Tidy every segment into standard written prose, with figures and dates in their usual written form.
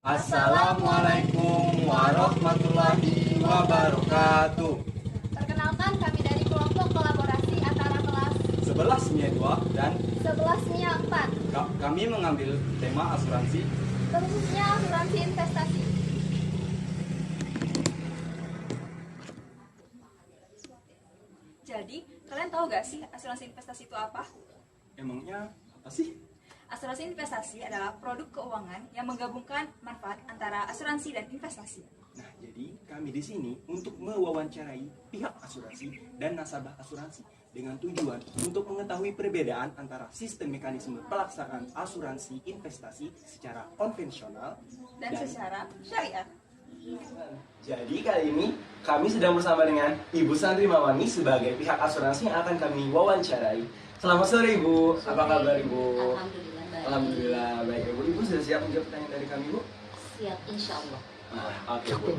Assalamualaikum warahmatullahi wabarakatuh. Perkenalkan, kami dari kelompok kolaborasi antara kelas 11 MIA 2 dan 11 MIA 4, kami mengambil tema asuransi. khususnya asuransi investasi. Jadi, kalian tahu gak sih asuransi investasi itu apa? Emangnya apa sih? Asuransi investasi adalah produk keuangan yang menggabungkan manfaat antara asuransi dan investasi. Nah, jadi kami di sini untuk mewawancarai pihak asuransi dan nasabah asuransi dengan tujuan untuk mengetahui perbedaan antara sistem mekanisme pelaksanaan asuransi investasi secara konvensional Dan secara syariah. Jadi kali ini kami sedang bersama dengan Ibu Sandri Mawani sebagai pihak asuransi yang akan kami wawancarai. Selamat sore Ibu, apa kabar Ibu? Alhamdulillah baik. Alhamdulillah baik Ibu. Ibu sudah siap menjawab pertanyaan dari kami Ibu? Siap, insya Allah. Oke Bu.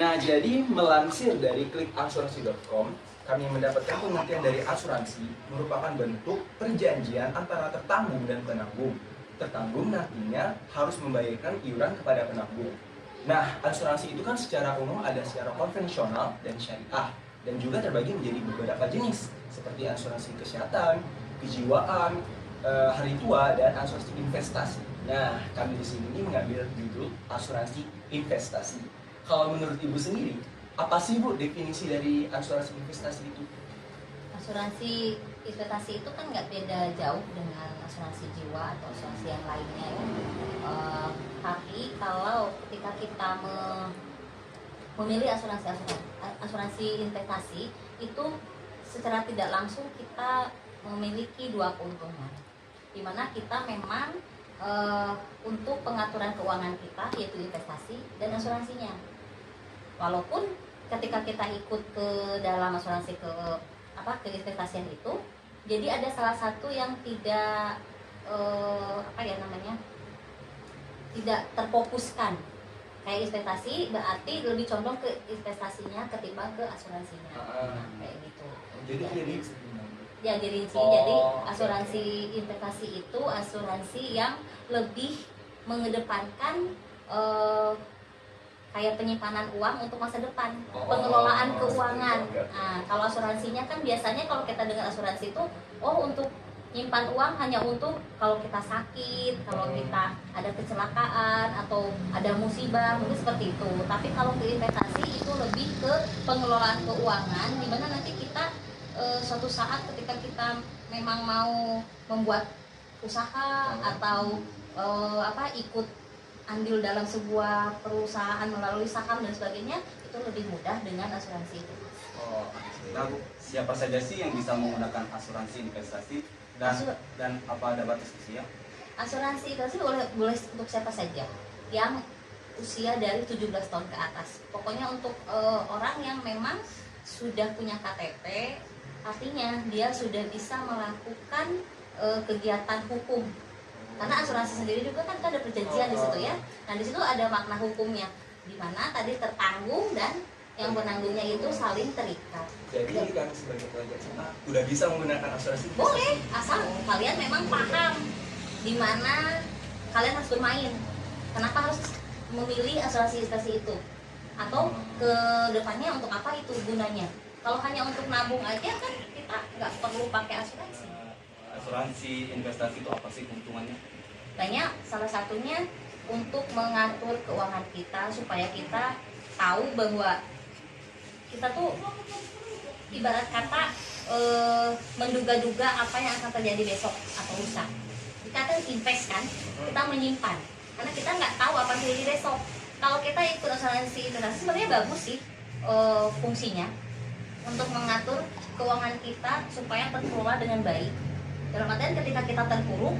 Nah jadi melansir dari klikasuransi.com, kami mendapatkan pengertian dari asuransi merupakan bentuk perjanjian antara tertanggung dan penanggung. Tertanggung nantinya harus membayarkan iuran kepada penanggung. Nah, asuransi itu kan secara umum ada secara konvensional dan syariah, dan juga terbagi menjadi beberapa jenis seperti asuransi kesehatan, kejiwaan, hari tua, dan asuransi investasi. Nah, kami di sini mengambil judul asuransi investasi. Kalau menurut Ibu sendiri, apa sih Bu definisi dari asuransi investasi itu? Asuransi investasi itu kan nggak beda jauh dengan asuransi jiwa atau asuransi yang lainnya ya. Tapi kalau ketika kita memilih asuransi investasi itu secara tidak langsung kita memiliki dua keuntungan, di mana kita memang untuk pengaturan keuangan kita yaitu investasi dan asuransinya. Walaupun ketika kita ikut ke dalam asuransi ke investasian itu, jadi ada salah satu yang tidak tidak terfokuskan. Kayak investasi berarti lebih condong ke investasinya ketimbang ke asuransinya. Kayak gitu. Jadi asuransi investasi itu asuransi yang lebih mengedepankan kayak penyimpanan uang untuk masa depan, pengelolaan keuangan. Nah, kalau asuransinya kan biasanya kalau kita dengar asuransi itu, untuk nyimpan uang hanya untuk kalau kita sakit, kalau kita ada kecelakaan atau ada musibah, mungkin seperti itu. Tapi kalau ke investasi itu lebih ke pengelolaan keuangan, di mana nanti kita suatu saat ketika kita memang mau membuat usaha atau ikut andil dalam sebuah perusahaan melalui saham dan sebagainya, itu lebih mudah dengan asuransi itu. Nah, Bu, siapa saja sih yang bisa menggunakan asuransi investasi dan apa ada batas usia? Asuransi investasi boleh untuk siapa saja yang usia dari 17 tahun ke atas. Pokoknya untuk orang yang memang sudah punya KTP, artinya dia sudah bisa melakukan kegiatan hukum. Karena asuransi sendiri juga kan ada perjanjian di situ ya. Nah, di situ ada makna hukumnya, di mana tadi tertanggung dan yang penanggungnya itu saling terikat. Jadi kami sebagai pelajar SMA udah bisa menggunakan asuransi investasi? Boleh, asal kalian memang paham di mana kalian harus bermain. Kenapa harus memilih asuransi investasi itu? Atau ke depannya untuk apa itu gunanya? Kalau hanya untuk nabung aja kan kita nggak perlu pakai asuransi. Asuransi investasi itu apa sih keuntungannya? Banyak, salah satunya untuk mengatur keuangan kita supaya kita tahu bahwa kita tuh ibarat kata menduga-duga apa yang akan terjadi besok atau lusa. Kita kan invest kan, kita menyimpan karena kita nggak tahu apa yang terjadi besok. Kalau kita ikut asuransi investasi sebenarnya bagus sih fungsinya untuk mengatur keuangan kita supaya terkelola dengan baik. Dalam artian ketika kita terpuruk,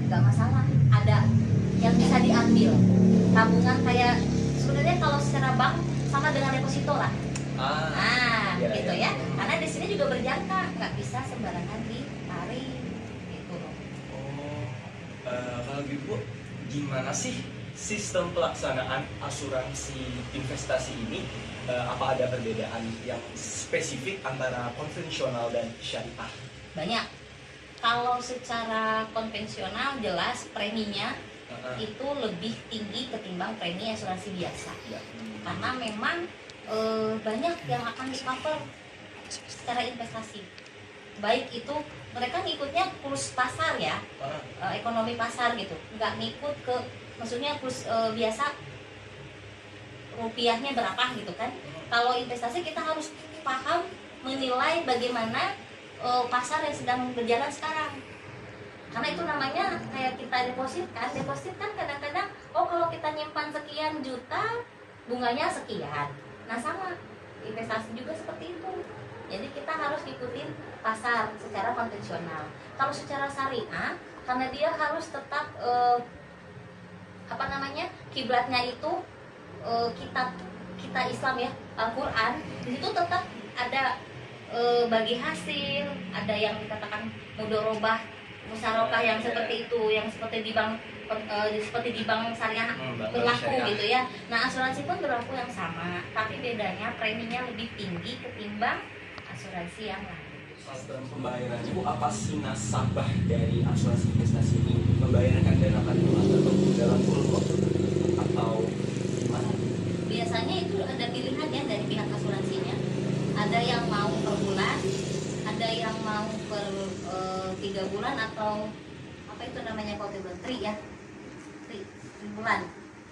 nggak masalah, ada yang bisa diambil. Tabungan kayak sebenarnya kalau secara bank sama dengan deposito lah. Gitu ya. Karena di sini juga berjangka, nggak bisa sembarangan ditarik. Gitu. Kalau gitu Bu, gimana sih sistem pelaksanaan asuransi investasi ini? Apa ada perbedaan yang spesifik antara konvensional dan syariah? Banyak. Kalau secara konvensional jelas preminya itu lebih tinggi ketimbang ketimbang premi asuransi biasa. Ya. Karena memang banyak yang akan di cover secara investasi. Baik itu mereka ngikutnya kurs pasar ya, ekonomi pasar gitu, nggak ngikut ke, maksudnya kurs biasa rupiahnya berapa gitu kan. Kalau investasi kita harus paham menilai bagaimana pasar yang sedang berjalan sekarang. Karena itu namanya kayak kita deposit kan kadang-kadang kalau kita nyimpan sekian juta bunganya sekian. Nah sama investasi juga seperti itu. Jadi kita harus ikutin pasar secara konvensional. Kalau secara syariah, karena dia harus tetap kiblatnya itu kita Islam ya, Al-Quran. Di situ tetap ada bagi hasil, ada yang dikatakan mudorobah, musyarakah yang seperti itu, yang seperti di bank syariah berlaku gitu ya. Nah asuransi pun berlaku yang sama, tapi bedanya preminya lebih tinggi ketimbang asuransi yang lain. Sistem pembayaran itu apa sih nasabah dari asuransi investasi ini membayarkan dana tagihan tertentu dalam kurun waktu tertentu atau gimana? Biasanya itu ada pilihan ya dari pihak asuransinya. Ada yang mau per bulan, ada yang mau per 3 bulan atau apa itu namanya kalau 3 bulan,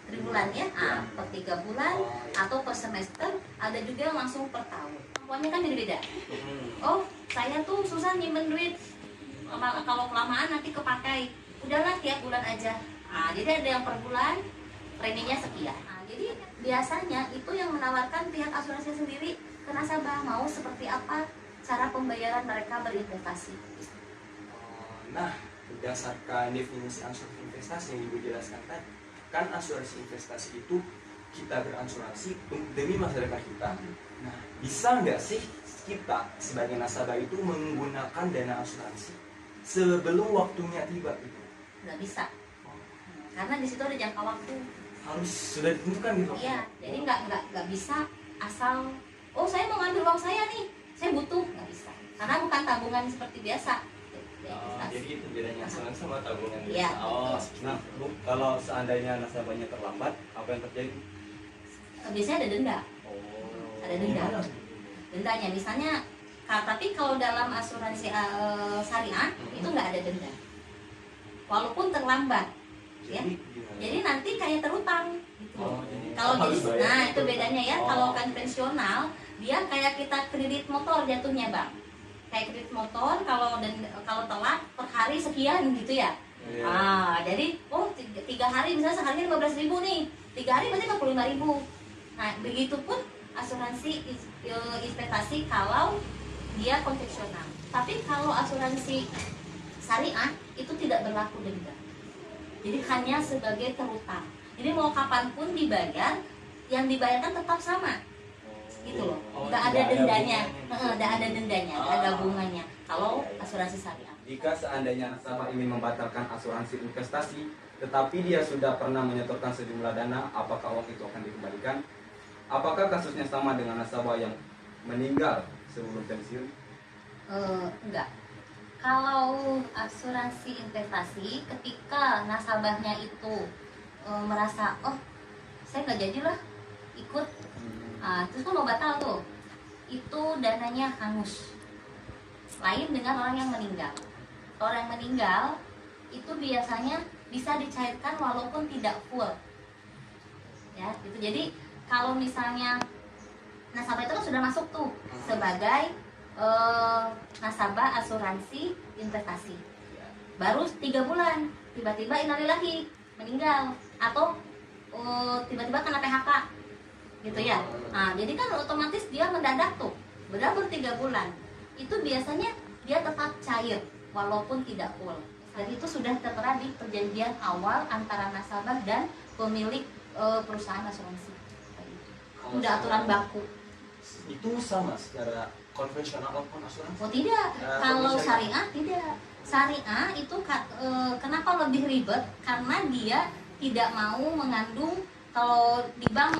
tribulan ya, per 3 bulan atau per semester. Ada juga yang langsung per tahun. Pokoknya kan beda-beda. Oh saya tuh susah nyimpen duit, kalau kelamaan nanti kepakai, udahlah tiap bulan aja. Jadi ada yang per bulan preminya sekian. Jadi biasanya itu yang menawarkan pihak asuransi sendiri ke nasabah mau seperti apa cara pembayaran mereka berinvestasi. Nah, berdasarkan definisi asuransi investasi yang Ibu jelaskan tadi, kan asuransi investasi itu kita berasuransi demi masa depan kita. Nah, bisa nggak sih kita sebagai nasabah itu menggunakan dana asuransi sebelum waktunya tiba gitu? Nggak bisa, karena di situ ada jangka waktu. Harus sudah ditentukan gitu? Iya, jadi nggak bisa asal saya mau ngambil uang saya nih, saya butuh, nggak bisa, karena bukan tabungan seperti biasa. Jadi itu bedanya asuransi sama tabungan biasa. Iya. Nah, Bu, kalau seandainya nasabahnya terlambat, apa yang terjadi? Biasanya ada denda. Ada denda. Gimana? Dendanya misalnya, tapi kalau dalam asuransi syariah itu nggak ada denda, walaupun terlambat. Ya. Gimana? Jadi nanti kayak terutang. Gitu. Jadi Kalau harus jadi, bayar nah gitu. itu bedanya ya. Kalau konvensional dia kayak kita kredit motor jatuhnya bang. Kayak kredit motor kalau telat per hari sekian gitu ya. Iya. Jadi 3 hari misalnya sehari 15.000 nih, 3 hari berarti 45.000. Nah begitupun asuransi investasi kalau dia konvensional. Tapi kalau asuransi syariah itu tidak berlaku denda. Jadi hanya sebagai terutang. Jadi mau kapanpun dibayar, yang dibayarkan tetap sama. Gitu loh. Nggak ada dendanya. Nggak ada dendanya, nggak ada bunganya. Kalau asuransi syariah. Jika seandainya nasabah ingin membatalkan asuransi investasi, tetapi dia sudah pernah menyetorkan sejumlah dana, apakah uang itu akan dikembalikan? Apakah kasusnya sama dengan nasabah yang meninggal sebelum pensiun? Enggak. Kalau asuransi investasi, ketika nasabahnya itu merasa, saya nggak jadilah ikut, terus kan mau batal tuh, itu dananya hangus. Lain dengan orang yang meninggal. Orang yang meninggal itu biasanya bisa dicairkan walaupun tidak full. Ya, gitu. Jadi kalau misalnya nasabah itu kan sudah masuk tuh sebagai nasabah asuransi investasi, baru 3 bulan tiba-tiba innalillahi meninggal atau tiba-tiba kena PHK gitu ya. Nah jadi kan otomatis dia mendadak tuh, berapa 3 bulan itu biasanya dia tetap cair walaupun tidak full, dan itu sudah tertera di perjanjian awal antara nasabah dan pemilik perusahaan asuransi. Udah aturan baku. Itu sama secara konvensional maupun asuransi? Oh tidak, kalau syariah tidak. Syariah itu kenapa lebih ribet? Karena dia tidak mau mengandung, kalau di bank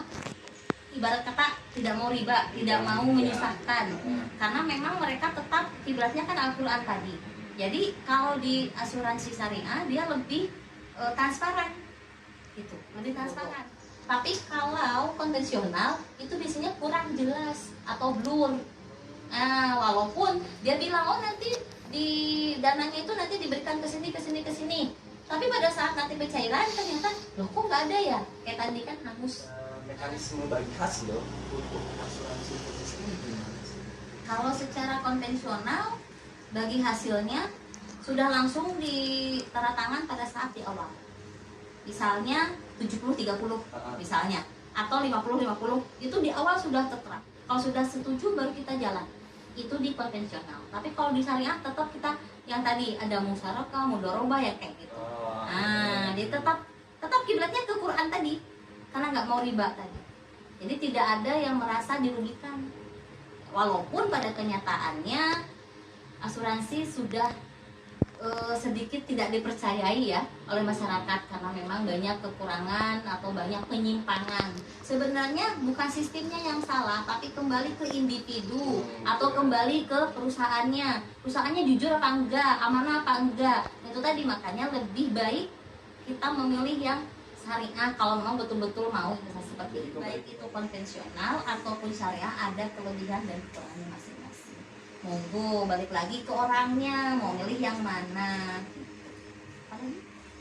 ibarat kata tidak mau riba, tidak mau menyusahkan. Karena memang mereka tetap kiblatnya kan Al-Quran tadi. Jadi kalau di asuransi syariah dia lebih transparan. gitu, lebih transparan. Tapi kalau konvensional itu biasanya kurang jelas atau blur. Nah, walaupun dia bilang oh nanti di dananya itu nanti diberikan ke sini ke sini ke sini, tapi pada saat nanti pencairan ternyata loh kok nggak ada ya, kayak tadi kan hangus. Mekanisme bagi hasil untuk asuransi investasi ini gimana sih? Kalau secara konvensional bagi hasilnya sudah langsung ditaruh pada saat di awal. Misalnya 70-30 misalnya, atau 50-50 itu di awal sudah tertera. Kalau sudah setuju baru kita jalan. Itu di konvensional. Tapi kalau di syariah tetap kita yang tadi ada musyarakah, mudharabah ya kayak gitu. Nah, jadi tetap kiblatnya ke Quran tadi. Karena nggak mau riba tadi. Jadi tidak ada yang merasa dirugikan. Walaupun pada kenyataannya asuransi sudah sedikit tidak dipercayai ya oleh masyarakat karena memang banyak kekurangan atau banyak penyimpangan. Sebenarnya bukan sistemnya yang salah, tapi kembali ke individu atau kembali ke perusahaannya. Perusahaannya jujur apa enggak, amanah apa enggak. Itu tadi makanya lebih baik kita memilih yang syariah kalau memang betul-betul mau investasi seperti itu. Baik itu konvensional ataupun syariah ada kelebihan dan kekurangannya masing-masing. Monggo balik lagi ke orangnya mau milih yang mana.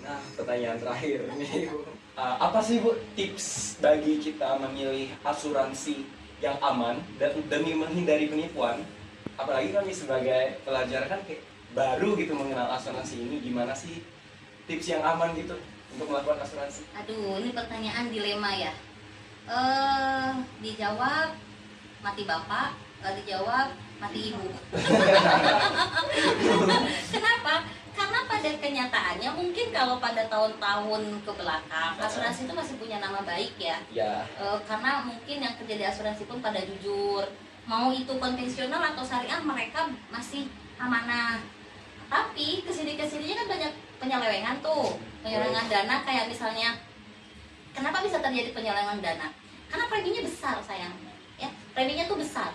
Nah, pertanyaan terakhir nih, Bu. Apa sih, Bu, tips bagi kita memilih asuransi yang aman dan demi menghindari penipuan? Apalagi kami sebagai pelajar kan kayak baru gitu mengenal asuransi ini, gimana sih tips yang aman gitu untuk melakukan asuransi? Aduh, ini pertanyaan dilema ya. Dijawab mati bapak, dijawab mati ibu. Kenapa? Karena pada kenyataannya mungkin kalau pada tahun-tahun ke belakang asuransi itu masih punya nama baik ya. Ya. Karena mungkin yang kerja di asuransi pun pada jujur. Mau itu konvensional atau syariah mereka masih amanah. Tapi kesini-kesininya kan banyak penyelewengan tuh. Penyelewengan dana kayak misalnya kenapa bisa terjadi penyelewengan dana? Karena preminya besar sayang. Ya, preminya tuh besar.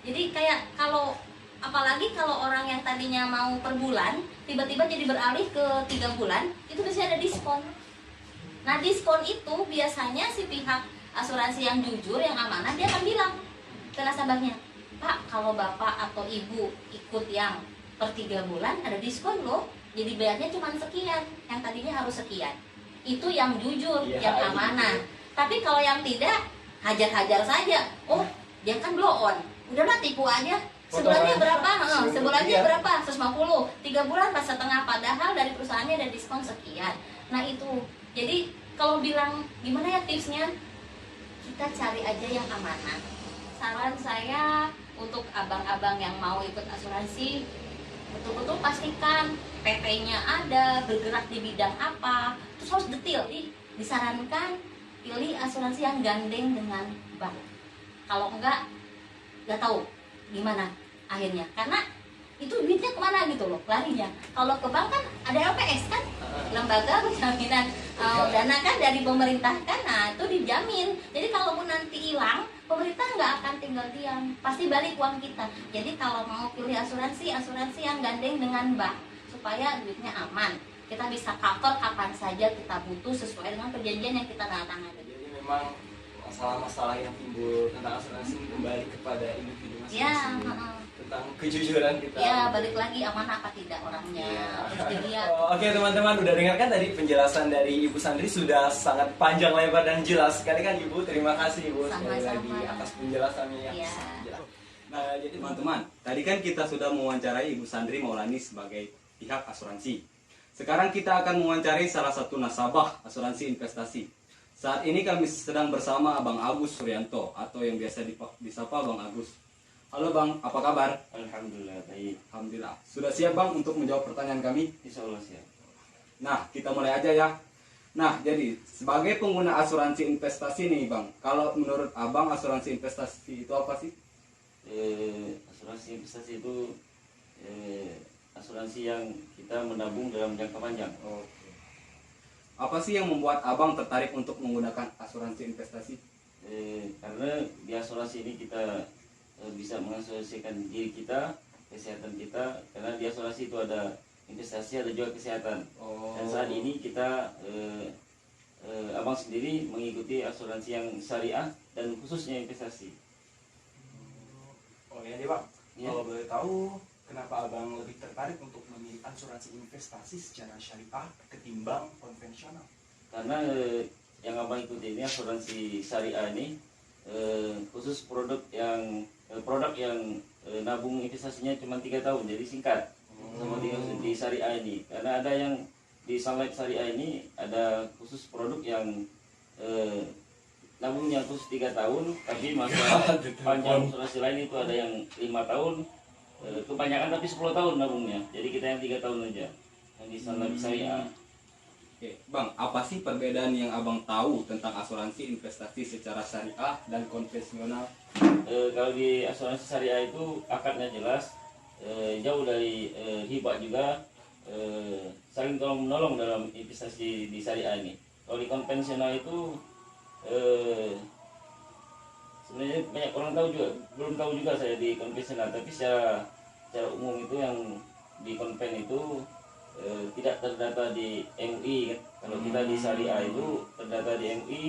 Jadi kayak kalau apalagi kalau orang yang tadinya mau per bulan tiba-tiba jadi beralih ke 3 bulan, itu biasanya ada diskon. Nah, diskon itu biasanya si pihak asuransi yang jujur, yang amanah, dia akan bilang ke nasabahnya, Pak, kalau bapak atau ibu ikut yang per 3 bulan ada diskon loh, jadi bayarnya cuma sekian, yang tadinya harus sekian. Itu yang jujur, yang amanah. Tapi kalau yang tidak, hajar-hajar saja. Oh, dia kan blow on, udahlah tipu aja. Sebulannya berapa? Sebulannya berapa? 150. 3 bulan pas setengah, padahal dari perusahaannya ada diskon sekian. Nah itu, jadi kalau bilang gimana ya tipsnya, kita cari aja yang amanah. Saran saya untuk abang-abang yang mau ikut asuransi, betul-betul pastikan PT-nya ada, bergerak di bidang apa, terus harus detail. Disarankan pilih asuransi yang gandeng dengan bank. Kalau enggak, nggak tahu gimana akhirnya, karena itu duitnya kemana gitu loh larinya. Kalau ke bank kan ada LPS kan, lembaga penjaminan dana kan dari pemerintah kan, nah itu dijamin. Jadi kalaupun nanti hilang, pemerintah nggak akan tinggal diam, pasti balik uang kita. Jadi kalau mau pilih asuransi yang gandeng dengan bank supaya duitnya aman, kita bisa cover kapan saja kita butuh sesuai dengan perjanjian yang kita tanda-tangani. Jadi memang masalah-masalah yang timbul tentang asuransi kembali kepada individu Ya, masing-masing, tentang kejujuran kita. ya balik lagi amanah apa tidak orangnya, terus dilihat. Oke teman-teman, udah dengarkan tadi penjelasan dari Ibu Sandri sudah sangat panjang lebar dan jelas sekali kan Ibu. Terima kasih Ibu sekali Sama-sama. lagi atas penjelasannya yang Ya. sangat jelas. Nah, jadi Teman-teman, tadi kan kita sudah mewawancarai Ibu Sandri Maulani sebagai pihak asuransi. Sekarang kita akan mewawancarai salah satu nasabah asuransi investasi. Saat ini kami sedang bersama Bang Agus Suryanto atau yang biasa disapa Bang Agus. Halo Bang, apa kabar? Alhamdulillah baik. Alhamdulillah. Sudah siap Bang untuk menjawab pertanyaan kami? Insya Allah siap. Nah, kita mulai aja ya. Nah, jadi sebagai pengguna asuransi investasi nih Bang, kalau menurut Abang asuransi investasi itu apa sih? Asuransi investasi itu asuransi yang kita menabung dalam jangka panjang. Oke. Apa sih yang membuat Abang tertarik untuk menggunakan asuransi investasi? Karena di asuransi ini kita bisa mengasuransikan diri kita, kesehatan kita, karena di asuransi itu ada investasi, ada juga kesehatan. Dan saat ini kita abang sendiri mengikuti asuransi yang syariah dan khususnya investasi. Oh ya deh bang, Ya. kalau boleh tahu kenapa abang lebih tertarik untuk memilih asuransi investasi secara syariah ketimbang konvensional? Karena yang abang ikuti ini asuransi syariah ini khusus produk yang nabung investasinya cuma 3 tahun, jadi singkat. Sama di syariah ini, karena ada yang di Sunlight syariah ini ada khusus produk yang nabungnya khusus 3 tahun, tapi masa panjang asuransi lain itu ada yang 5 tahun, kebanyakan tapi 10 tahun nabungnya. Jadi kita yang 3 tahun aja yang di Sunlight syariah. Oke, Bang, apa sih perbedaan yang Abang tahu tentang asuransi investasi secara syariah dan konvensional? Kalau di asuransi syariah itu akadnya jelas, jauh dari hibah juga, saling tolong menolong dalam investasi di syariah ini. Kalau di konvensional itu sebenarnya banyak orang tahu juga, belum tahu juga saya di konvensional, tapi secara umum itu yang di konven itu tidak terdata di MUI kan. Kalau kita di syariah itu terdata di MUI,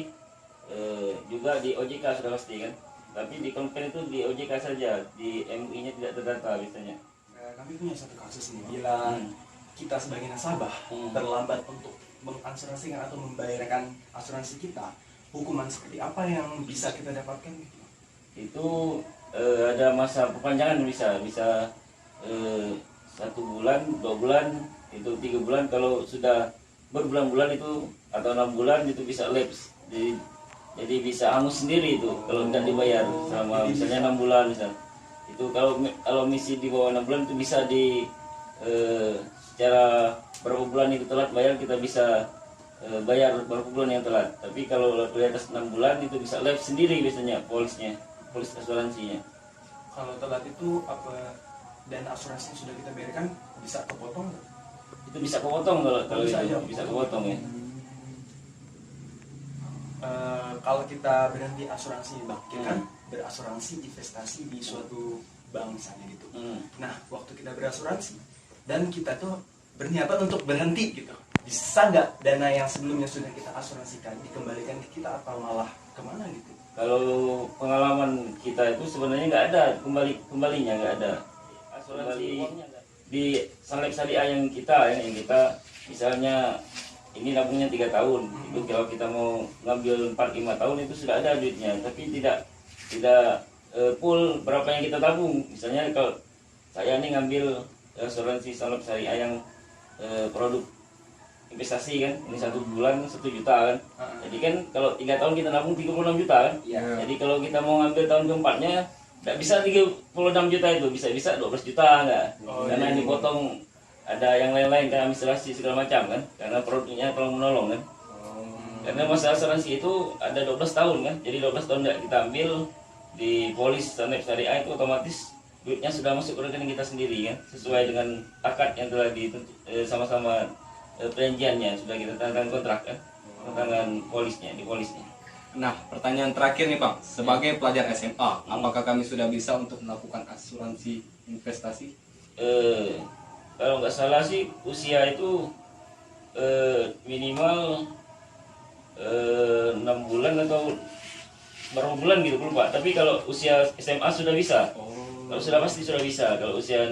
juga di OJK sudah pasti kan. Tapi di konven itu di OJK saja, di MUI-nya tidak terdata biasanya. Kami punya satu kasus nih, bila kita sebagai nasabah terlambat untuk mengasuransikan atau membayarkan asuransi kita, hukuman seperti apa yang bisa kita dapatkan? Itu ada masa perpanjangan, bisa 1 bulan, 2 bulan, itu 3 bulan. Kalau sudah berbulan-bulan itu atau 6 bulan itu bisa lapse, jadi bisa hangus sendiri itu kalau tidak dibayar selama misalnya 6 bulan misal. Itu kalau misi di bawah 6 bulan itu bisa secara berapa bulan itu telat bayar, kita bisa bayar berapa bulan yang telat. Tapi kalau di atas 6 bulan itu bisa lapse sendiri biasanya polis asuransinya. Kalau telat itu apa, dan asuransi yang sudah kita bayarkan bisa kepotong nggak? Itu bisa kepotong kalau Bisa itu aja. bisa kepotong ya. Kalau kita berhenti asuransi bang, kita kan berasuransi investasi di suatu bank misalnya gitu. Nah, waktu kita berasuransi dan kita tuh berniatan untuk berhenti gitu, bisa nggak dana yang sebelumnya sudah kita asuransikan dikembalikan ke kita atau malah kemana gitu? Kalau pengalaman kita itu sebenarnya nggak ada kembalinya, nggak ada. Asuransi di Sunlight syariah yang kita misalnya ini nabungnya 3 tahun, itu kalau kita mau ngambil 4-5 tahun itu sudah ada duitnya, tapi tidak full berapa yang kita tabung. Misalnya kalau saya ini ngambil asuransi Sunlight syariah yang produk investasi kan, ini 1 bulan 1 juta kan. Jadi kan kalau 3 tahun kita nabung 36 juta kan. Jadi kalau kita mau ngambil tahun keempatnya nggak bisa 36 juta, itu bisa 12 juta enggak. Karena ini potong ada yang lain-lain kan, administrasi segala macam kan, karena produknya tolong menolong kan. Karena masa asuransi itu ada 12 tahun kan, jadi 12 tahun nggak kita ambil di polis Sunlight syariah itu otomatis duitnya sudah masuk ke rekening kita sendiri kan, sesuai dengan akad yang telah sama-sama perjanjiannya sudah kita tanda kontrak kan, tangan polisnya di polisnya. Nah, pertanyaan terakhir nih Bang, sebagai pelajar SMA, apakah kami sudah bisa untuk melakukan asuransi investasi? Kalau nggak salah sih usia itu minimal 6 bulan atau berapa bulan gitu lupa. Tapi kalau usia SMA sudah bisa. Kalau sudah pasti sudah bisa. Kalau usia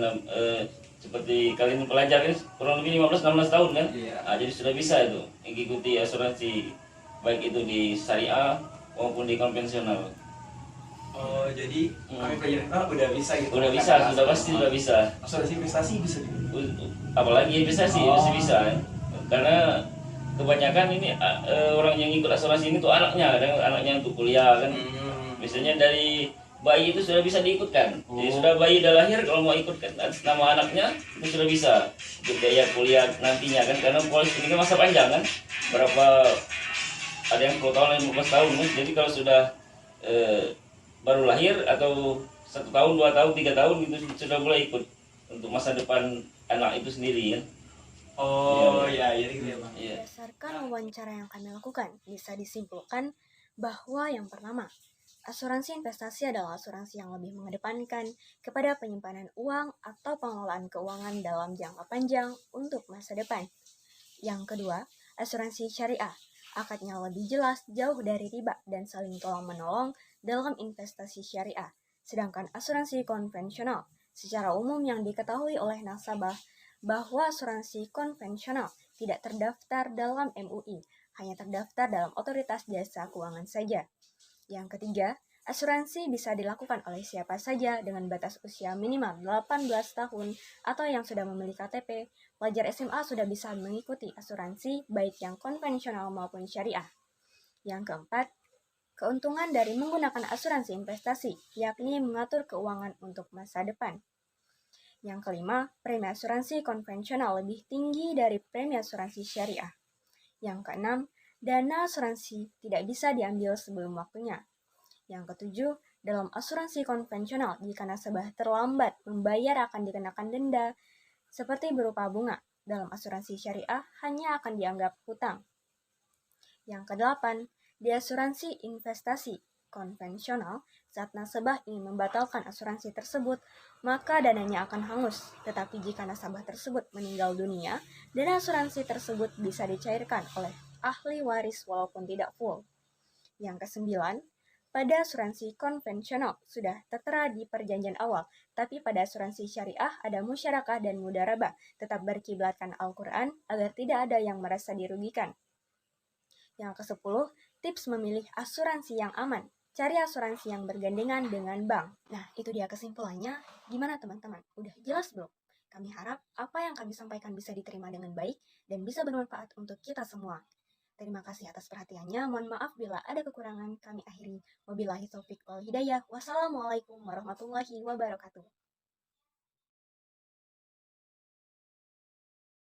seperti kalian pelajar kan kurang lebih 15-16 tahun kan. Nah, jadi sudah bisa itu mengikuti asuransi baik itu di syariah maupun di konvensional. Oh, jadi kami pelajar udah bisa gitu? Udah bisa, sudah pasti sudah bisa. Asuransi investasi bisa gitu? Apalagi investasi masih bisa ya. Karena kebanyakan ini orang yang ikut asuransi ini tuh anaknya untuk kuliah kan. Biasanya dari bayi itu sudah bisa diikutkan. Jadi sudah bayi udah lahir, kalau mau ikutkan nama anaknya itu sudah bisa untuk biaya kuliah nantinya kan, karena polis ini kan masa panjang kan, ada yang 10 tahun, 15 tahun kan. Jadi kalau sudah baru lahir atau 1 tahun, 2 tahun, 3 tahun itu sudah mulai ikut untuk masa depan anak itu sendiri kan. Oh ya, jadi gitu ya bang. Berdasarkan wawancara yang kami lakukan, bisa disimpulkan bahwa yang pertama, asuransi investasi adalah asuransi yang lebih mengedepankan kepada penyimpanan uang atau pengelolaan keuangan dalam jangka panjang untuk masa depan. Yang kedua, asuransi syariah Akadnya lebih jelas, jauh dari riba, dan saling tolong-menolong dalam investasi syariah. Sedangkan asuransi konvensional, secara umum yang diketahui oleh nasabah bahwa asuransi konvensional tidak terdaftar dalam MUI, hanya terdaftar dalam otoritas jasa keuangan saja. Yang ketiga, asuransi bisa dilakukan oleh siapa saja dengan batas usia minimal 18 tahun atau yang sudah memiliki KTP. Pelajar SMA sudah bisa mengikuti asuransi baik yang konvensional maupun syariah. Yang keempat, keuntungan dari menggunakan asuransi investasi, yakni mengatur keuangan untuk masa depan. Yang kelima, premi asuransi konvensional lebih tinggi dari premi asuransi syariah. Yang keenam, dana asuransi tidak bisa diambil sebelum waktunya. Yang ketujuh, dalam asuransi konvensional, jika nasabah terlambat membayar akan dikenakan denda, seperti berupa bunga. Dalam asuransi syariah, hanya akan dianggap hutang. Yang kedelapan, di asuransi investasi konvensional, saat nasabah ingin membatalkan asuransi tersebut, maka dananya akan hangus. Tetapi jika nasabah tersebut meninggal dunia, dana asuransi tersebut bisa dicairkan oleh ahli waris walaupun tidak full. Yang kesembilan, pada asuransi konvensional sudah tertera di perjanjian awal, tapi pada asuransi syariah ada musyarakah dan mudharabah, tetap berkiblatkan Al-Quran agar tidak ada yang merasa dirugikan. Yang ke-10, tips memilih asuransi yang aman. Cari asuransi yang bergandengan dengan bank. Nah, itu dia kesimpulannya. Gimana teman-teman? Udah jelas belum? Kami harap apa yang kami sampaikan bisa diterima dengan baik dan bisa bermanfaat untuk kita semua. Terima kasih atas perhatiannya. Mohon maaf bila ada kekurangan. Kami akhiri. Wabillahi taufiq wal hidayah. Wassalamualaikum warahmatullahi wabarakatuh.